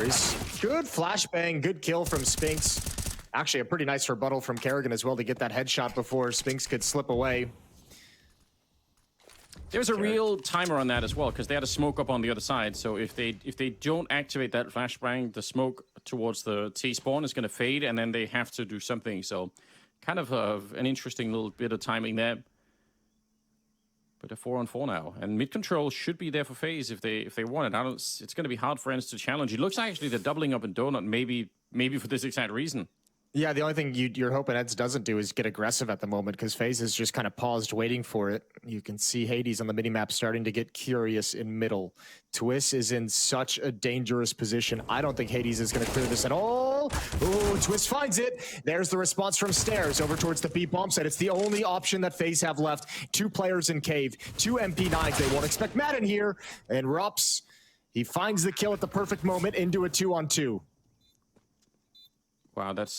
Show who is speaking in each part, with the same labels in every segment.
Speaker 1: Good flashbang, good kill from Spinks. Actually, a pretty nice rebuttal from Kerrigan as well to get that headshot before Spinks could slip away.
Speaker 2: There's a real timer on that as well, because they had a smoke up on the other side. So if they don't activate that flashbang, the smoke towards the T spawn is going to fade, and then they have to do something. So kind of an interesting little bit of timing there. But a 4-on-4 now, and mid control should be there for FaZe if they want it. It's going to be hard for ENCE to challenge. It looks like actually they're doubling up in Donut, maybe for this exact reason. Yeah,
Speaker 1: the only thing you're hoping ENCE doesn't do is get aggressive at the moment, because FaZe is just kind of paused waiting for it. You can see Hades on the minimap starting to get curious in middle. Twist is in such a dangerous position. I don't think Hades is going to clear this at all. Oh, Twist finds it. There's the response from Stairs over towards the B bomb site. It's the only option that FaZe have left. 2 players in cave, 2 MP9s. They won't expect Madden here. And Rups, he finds the kill at the perfect moment into a 2-on-2.
Speaker 2: Wow, that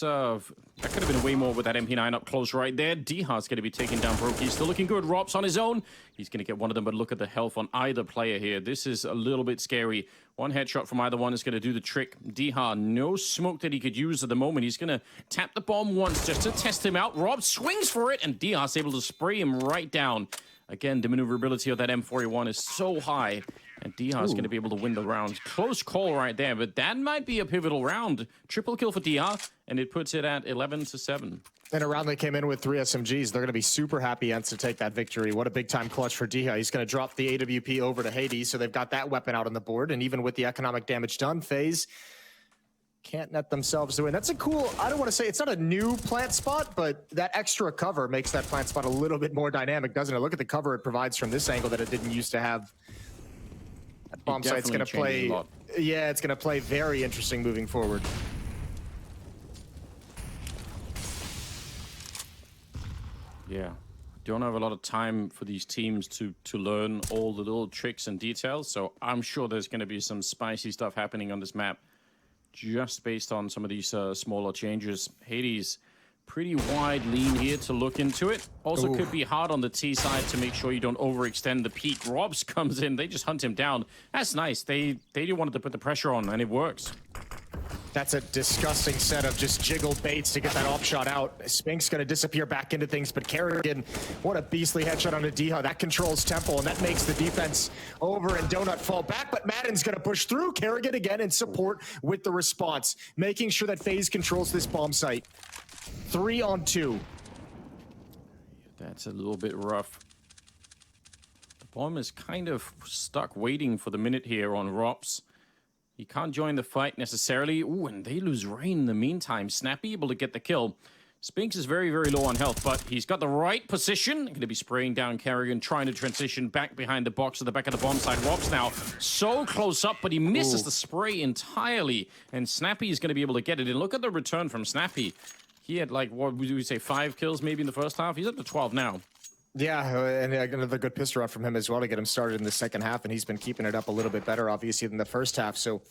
Speaker 2: could have been way more with that MP9 up close right there. Diha's going to be taking down Broke. He's still looking good. Rops on his own. He's going to get one of them, but look at the health on either player here. This is a little bit scary. One headshot from either one is going to do the trick. Diha, no smoke that he could use at the moment. He's going to tap the bomb once just to test him out. Rob swings for it, and Diha's able to spray him right down. Again, the maneuverability of that M41 is so high, and Diha's going to be able to win the round. Close call right there, but that might be a pivotal round. Triple kill for Diha, and it puts it at 11-7.
Speaker 1: And a round they came in with 3 SMGs. They're going to be super happy ENCE to take that victory. What a big-time clutch for Diha. He's going to drop the AWP over to Hades, so they've got that weapon out on the board. And even with the economic damage done, FaZe can't net themselves to win. That's a cool, I don't want to say, it's not a new plant spot, but that extra cover makes that plant spot a little bit more dynamic, doesn't it? Look at the cover it provides from this angle that it didn't used to have. That bomb site's going to play, yeah, it's going to play very interesting moving forward.
Speaker 2: Yeah, don't have a lot of time for these teams to learn all the little tricks and details, so I'm sure there's going to be some spicy stuff happening on this map just based on some of these smaller changes. Hades, pretty wide lean here to look into it. Also could be hard on the T side to make sure you don't overextend the peak. Robs comes in, they just hunt him down. That's nice. They wanted to put the pressure on, and it works.
Speaker 1: That's a disgusting set of just jiggled baits to get that off shot out. Spink's going to disappear back into things, but Kerrigan, what a beastly headshot on a Diha. That controls Temple, and that makes the defense over and Donut fall back, but Madden's going to push through. Kerrigan again in support with the response, making sure that FaZe controls this bomb site. 3-on-2.
Speaker 2: That's a little bit rough. The bomb is kind of stuck waiting for the minute here on Rops. He can't join the fight necessarily. Ooh, and they lose Rain in the meantime. Snappy able to get the kill. Spinks is very, very low on health, but he's got the right position. Going to be spraying down Kerrigan, trying to transition back behind the box at the back of the bomb side. Robs now so close up, but he misses the spray entirely. And Snappy is going to be able to get it. And look at the return from Snappy. He had, like, what would we say, 5 kills maybe in the first half? He's up to 12 now.
Speaker 1: Yeah, and another good pistol round from him as well to get him started in the second half, and he's been keeping it up a little bit better, obviously, than the first half. So,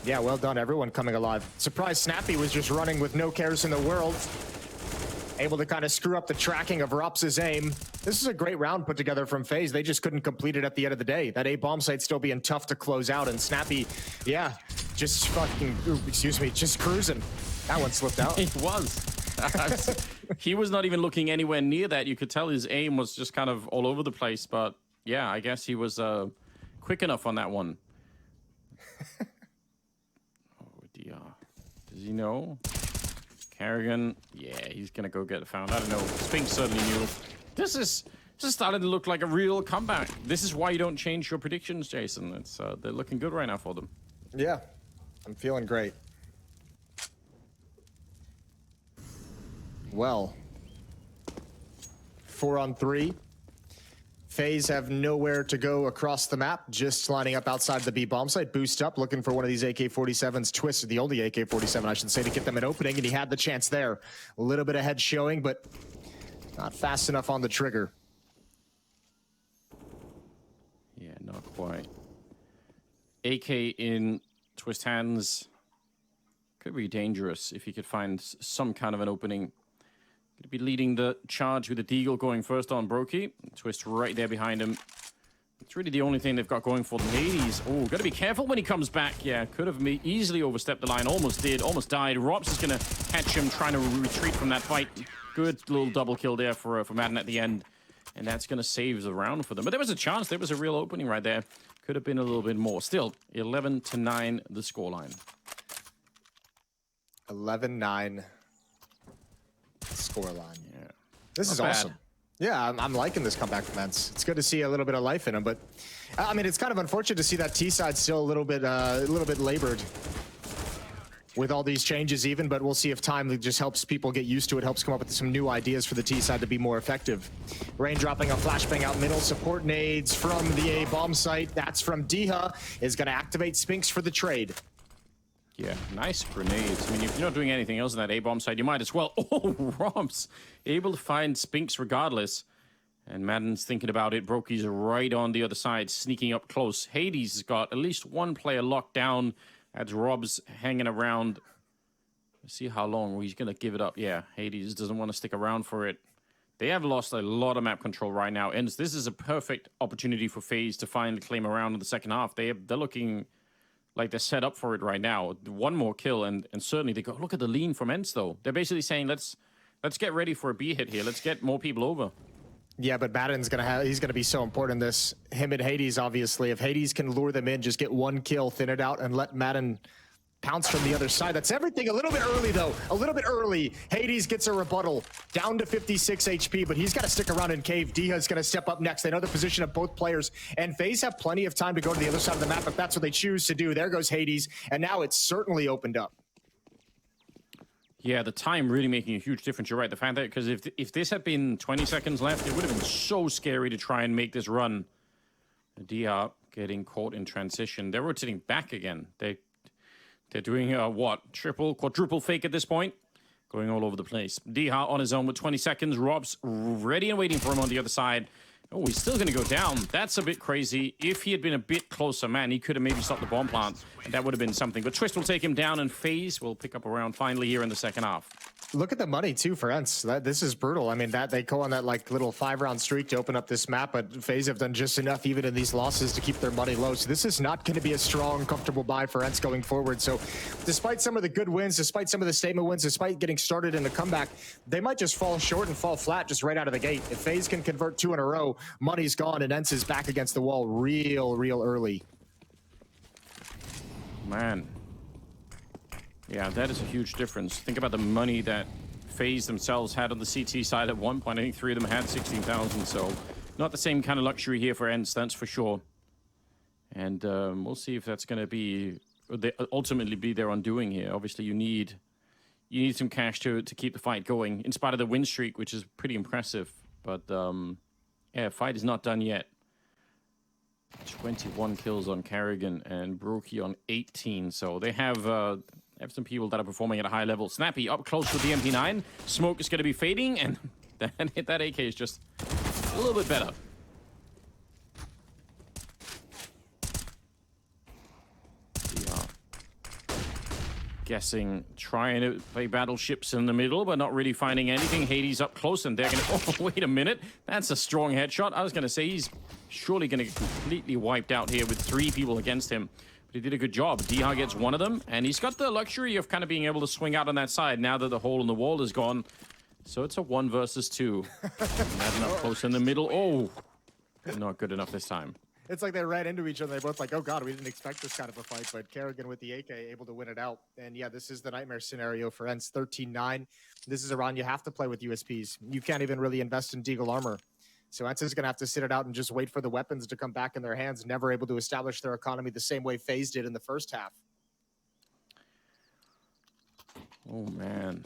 Speaker 1: yeah, well done, everyone coming alive. Surprised Snappy was just running with no cares in the world. Able to kind of screw up the tracking of Rups' aim. This is a great round put together from FaZe. They just couldn't complete it at the end of the day. That A bomb site still being tough to close out, and Snappy, yeah, just fucking, excuse me, just cruising. That one slipped out.
Speaker 2: It was. He was not even looking anywhere near that. You could tell his aim was just kind of all over the place, but yeah, I guess he was quick enough on that one. Oh dear. Does he know? Kerrigan, yeah, he's gonna go get found. I don't know. Spinks certainly knew. This is starting to look like a real comeback. This is why you don't change your predictions, Jason. It's they're looking good right now for them.
Speaker 1: Yeah, I'm feeling great. Well, 4-on-3. FaZe have nowhere to go across the map, just lining up outside the B bomb site. Boost up, looking for one of these AK-47s. Twist, the only AK-47, I should say, to get them an opening, and he had the chance there. A little bit of head showing, but not fast enough on the trigger.
Speaker 2: Yeah, not quite. AK in Twist hands could be dangerous if he could find some kind of an opening. Going to be leading the charge with the Deagle going first on Brokey. Twist right there behind him. It's really the only thing they've got going for them. Hades, oh, got to be careful when he comes back. Yeah, could have easily overstepped the line. Almost did, almost died. Robs is going to catch him, trying to retreat from that fight. Good little double kill there for Madden at the end. And that's going to save the round for them. But there was a chance. There was a real opening right there. Could have been a little bit more. Still, 11-9 the scoreline.
Speaker 1: 11-9 scoreline.
Speaker 2: Yeah.
Speaker 1: This is awesome. Yeah, I'm liking this comeback from Ence. It's good to see a little bit of life in him, but I mean, it's kind of unfortunate to see that T side still a little bit labored with all these changes even, but we'll see if time just helps people get used to it, helps come up with some new ideas for the T side to be more effective. Rain dropping a flashbang out middle, support nades from the A bomb site. That's from Diha, is going to activate Spinks for the trade.
Speaker 2: Yeah, nice grenades. I mean, if you're not doing anything else in that A-bomb side, you might as well. Oh, Robs, able to find Spinks regardless. And Madden's thinking about it. Brokey's right on the other side, sneaking up close. Hades has got at least one player locked down. That's Robs hanging around. Let's see how long he's going to give it up. Yeah, Hades doesn't want to stick around for it. They have lost a lot of map control right now. And this is a perfect opportunity for FaZe to finally claim around in the second half. They're looking like they're set up for it right now. One more kill, and certainly they go, look at the lean from Ence, though. They're basically saying, let's get ready for a B hit here. Let's get more people over.
Speaker 1: Yeah, but Madden's he's gonna be so important in this. Him and Hades, obviously. If Hades can lure them in, just get one kill, thin it out, and let Madden pounce from the other side. That's everything. A little bit early, though. A little bit early. Hades gets a rebuttal. Down to 56 HP, but he's got to stick around in cave. Diha's going to step up next. They know the position of both players, and FaZe have plenty of time to go to the other side of the map if that's what they choose to do. There goes Hades, and now it's certainly opened up.
Speaker 2: Yeah, the time really making a huge difference. You're right. The fact that, because if this had been 20 seconds left, it would have been so scary to try and make this run. Diha getting caught in transition. They're rotating back again. They're doing what? Triple, quadruple fake at this point. Going all over the place. Diha on his own with 20 seconds. Rob's ready and waiting for him on the other side. Oh, he's still going to go down. That's a bit crazy. If he had been a bit closer, man, he could have maybe stopped the bomb plant. And that would have been something. But Twist will take him down, and FaZe will pick up a round finally here in the second half.
Speaker 1: Look at the money, too, for Ence. This is brutal. I mean, they go on that like little 5-round streak to open up this map, but FaZe have done just enough, even in these losses, to keep their money low. So this is not going to be a strong, comfortable buy for Ence going forward. So despite some of the good wins, despite some of the statement wins, despite getting started in the comeback, they might just fall short and fall flat just right out of the gate. If FaZe can convert 2 in a row, money's gone, and Ence is back against the wall real early.
Speaker 2: Man. Yeah, that is a huge difference. Think about the money that FaZe themselves had on the CT side at one point. I think 3 of them had 16,000, so not the same kind of luxury here for Ence, that's for sure. And we'll see if that's going to ultimately be their undoing here. Obviously, you need some cash to keep the fight going, in spite of the win streak, which is pretty impressive. But yeah, fight is not done yet. 21 kills on Carrigan and Brokey on 18, so they have some people that are performing at a high level. Snappy up close with the MP9. Smoke is going to be fading, and that AK is just a little bit better. Guessing, trying to play battleships in the middle, but not really finding anything. Hades up close, and they're going to... Oh, wait a minute. That's a strong headshot. I was going to say he's surely going to get completely wiped out here with 3 people against him. But he did a good job. Diha gets one of them, and he's got the luxury of kind of being able to swing out on that side now that the hole in the wall is gone. So it's a 1 versus 2. Madden up close in the middle. Oh, not good enough this time.
Speaker 1: It's like they ran into each other. They're both like, oh, God, we didn't expect this kind of a fight. But Kerrigan with the AK able to win it out. And, yeah, this is the nightmare scenario for Ence. 13-9. This is a round you have to play with USPs. You can't even really invest in Deagle armor. So Ence is going to have to sit it out and just wait for the weapons to come back in their hands, never able to establish their economy the same way FaZe did in the first half.
Speaker 2: Oh, man.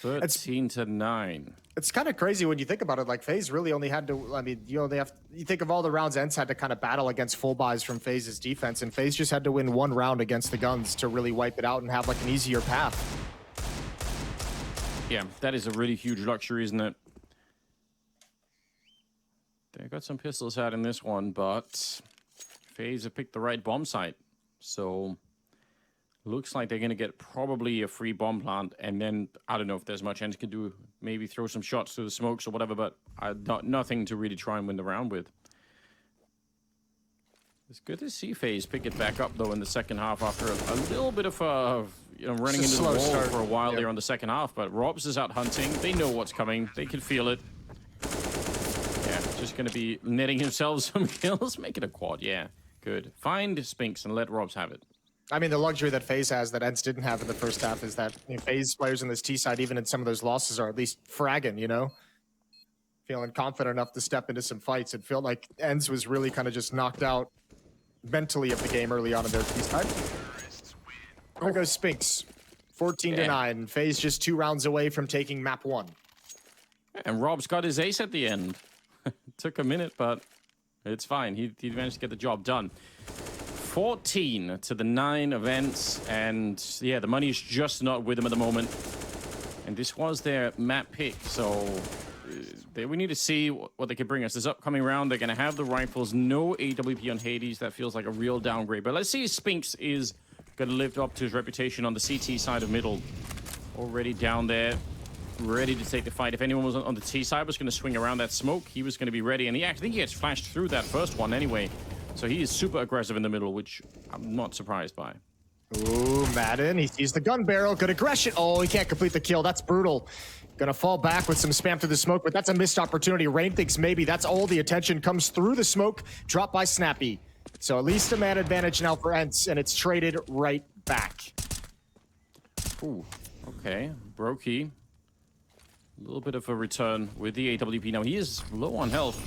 Speaker 2: 13-9.
Speaker 1: It's kind of crazy when you think about it. Like, FaZe really only had to, I mean, you think of all the rounds Ence had to kind of battle against full buys from FaZe's defense, and FaZe just had to win 1 round against the guns to really wipe it out and have like an easier path.
Speaker 2: Yeah, that is a really huge luxury, isn't it? They got some pistols out in this one, but FaZe have picked the right bomb site. So looks like they're going to get probably a free bomb plant, and then I don't know if there's much Ence can do. Maybe throw some shots through the smokes or whatever, but nothing to really try and win the round with. It's good to see FaZe pick it back up, though, in the second half after a little bit of running into the wall for a while there on the second half. But Robs is out hunting. They know what's coming. They can feel it. Yeah, just going to be netting himself some kills. Make it a quad. Yeah, good. Find Spinks and let Robs have it.
Speaker 1: I mean, the luxury that FaZe has that ENCE didn't have in the first half is that FaZe players in this T side, even in some of those losses, are at least fragging, you know? Feeling confident enough to step into some fights. It felt like ENCE was really kind of just knocked out mentally of the game early on in their T side. There goes Spinks. 14-9. FaZe just 2 rounds away from taking map 1.
Speaker 2: And Rob's got his ace at the end. Took a minute, but it's fine. He managed to get the job done. 14 to the 9 events, and yeah, the money's just not with them at the moment. And this was their map pick, so we need to see what they can bring us. This upcoming round, they're going to have the rifles, no AWP on Hades. That feels like a real downgrade. But let's see if Spinks is going to live up to his reputation on the CT side of middle. Already down there, ready to take the fight. If anyone was on the T side was going to swing around that smoke, he was going to be ready. And I think he gets flashed through that first one anyway. So he is super aggressive in the middle, which I'm not surprised by.
Speaker 1: Ooh, Madden, he sees the gun barrel. Good aggression. Oh, he can't complete the kill. That's brutal. Gonna fall back with some spam through the smoke, but that's a missed opportunity. Rain thinks maybe that's all the attention comes through the smoke. Dropped by Snappy. So at least a man advantage now for ENCE, and it's traded right back.
Speaker 2: Ooh, okay. Brokey. A little bit of a return with the AWP. Now, he is low on health,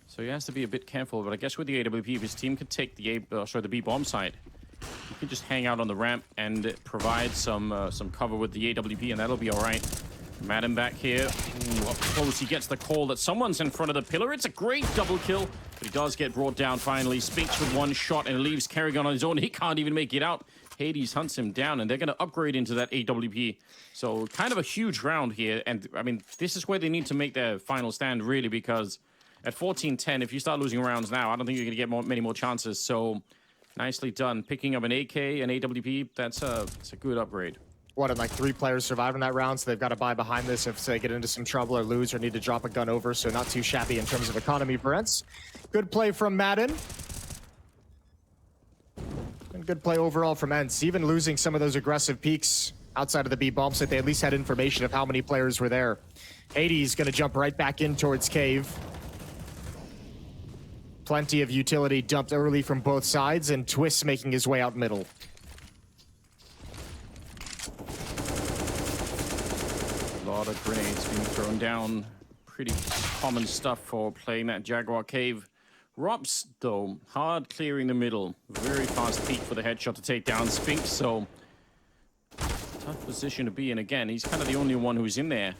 Speaker 2: so he has to be a bit careful. But I guess with the AWP, if his team could take the B bomb side, he can just hang out on the ramp and provide some cover with the AWP, and that'll be all right. Madden back here. Ooh, up close, he gets the call that someone's in front of the pillar. It's a great double kill, but he does get brought down finally. Spinks with one shot and leaves Kerrigan on his own. He can't even make it out. Hades hunts him down, and they're going to upgrade into that AWP. So kind of a huge round here, and I mean, this is where they need to make their final stand, really, because at 14-10, if you start losing rounds now, I don't think you're going to get many more chances. So nicely done. Picking up an AK, an AWP, that's a good upgrade.
Speaker 1: What, and like 3 players survive in that round, so they've got to buy behind this if they get into some trouble or lose or need to drop a gun over, so not too shabby in terms of economy for ENCE. Good play from Madden. And good play overall from ENCE. Even losing some of those aggressive peaks outside of the B bomb site, they at least had information of how many players were there. Hades gonna jump right back in towards Cave. Plenty of utility dumped early from both sides, and Twist making his way out middle.
Speaker 2: A lot of grenades being thrown down. Pretty common stuff for playing that Jaguar Cave. Robs, though, hard clearing the middle. Very fast peek for the headshot to take down Spinks, so tough position to be in. Again, he's kind of the only one who's in there.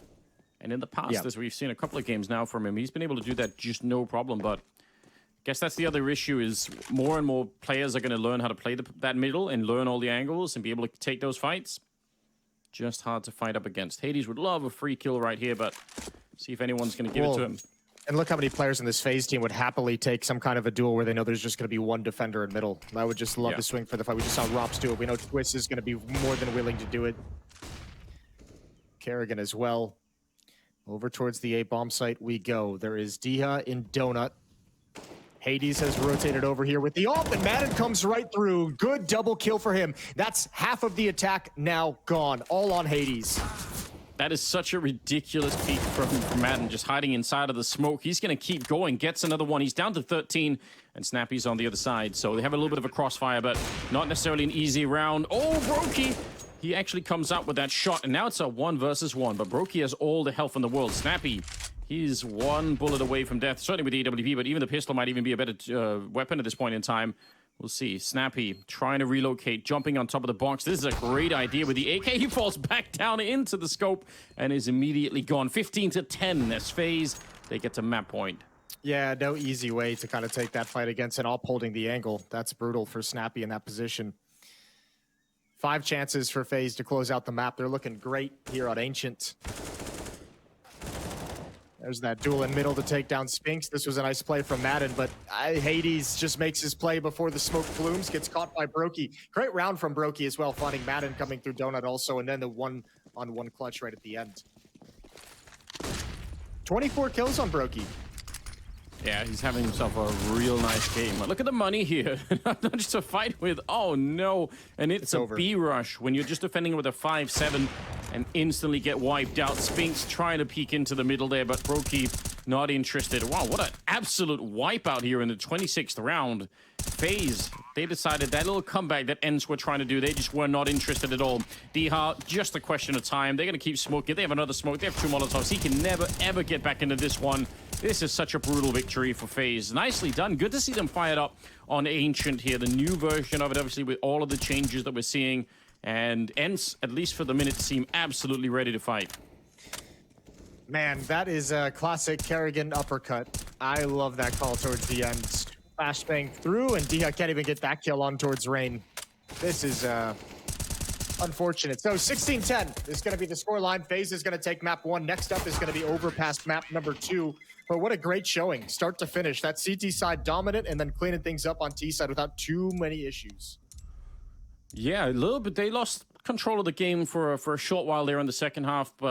Speaker 2: And in the past, as we've seen a couple of games now from him, he's been able to do that just no problem. But I guess that's the other issue, is more and more players are going to learn how to play that middle and learn all the angles and be able to take those fights. Just hard to fight up against. Hades would love a free kill right here, but see if anyone's going to give it to him.
Speaker 1: And look how many players in this FaZe team would happily take some kind of a duel where they know there's just going to be one defender in middle. I would just love to swing for the fight. We just saw Rops do it. We know Twist is going to be more than willing to do it. Kerrigan as well. Over towards the A bomb site we go. There is Diha in Donut. Hades has rotated over here with the ult, and Madden comes right through. Good double kill for him. That's half of the attack now gone. All on Hades.
Speaker 2: That is such a ridiculous peek from Madden, just hiding inside of the smoke. He's going to keep going, gets another one. He's down to 13, and Snappy's on the other side. So they have a little bit of a crossfire, but not necessarily an easy round. Oh, Brokey! He actually comes out with that shot, and now it's a 1 versus 1. But Brokey has all the health in the world. Snappy, he's 1 bullet away from death, certainly with the AWP, but even the pistol might even be a better weapon at this point in time. We'll see. Snappy trying to relocate, jumping on top of the box. This is a great idea with the AK. He falls back down into the scope and is immediately gone. 15-10 as FaZe. They get to map point.
Speaker 1: Yeah, no easy way to kind of take that fight against an AWP holding the angle. That's brutal for Snappy in that position. 5 chances for FaZe to close out the map. They're looking great here on Ancient. There's that duel in middle to take down Spinks. This was a nice play from Madden, but Hades just makes his play before the smoke blooms, gets caught by Brokey. Great round from Brokey as well, finding Madden coming through Donut also, and then the 1-on-1 clutch right at the end. 24 kills on Brokey.
Speaker 2: Yeah, he's having himself a real nice game. Look at the money here. Not just to fight with. Oh, no. And it's a
Speaker 1: over.
Speaker 2: B-rush when you're just defending with a 5-7 and instantly get wiped out. Spinks trying to peek into the middle there, but Brokey not interested. Wow, what an absolute wipeout here in the 26th round. FaZe, they decided that little comeback that ENCE were trying to do, they just were not interested at all. Dha, just a question of time. They're going to keep smoking. They have another smoke. They have 2 Molotovs. He can never, ever get back into this one. This is such a brutal victory for FaZe. Nicely done. Good to see them fired up on Ancient here. The new version of it, obviously, with all of the changes that we're seeing. And ENCE, at least for the minute, seem absolutely ready to fight.
Speaker 1: Man, that is a classic Kerrigan uppercut. I love that call towards the end. Flashbang through, and Dha can't even get that kill on towards Rain. This is unfortunate. So 16-10 is going to be the scoreline. FaZe is going to take map 1. Next up is going to be over past map number 2. But what a great showing, start to finish. That CT side dominant, and then cleaning things up on T side without too many issues.
Speaker 2: Yeah, a little bit. They lost control of the game for a short while there in the second half, but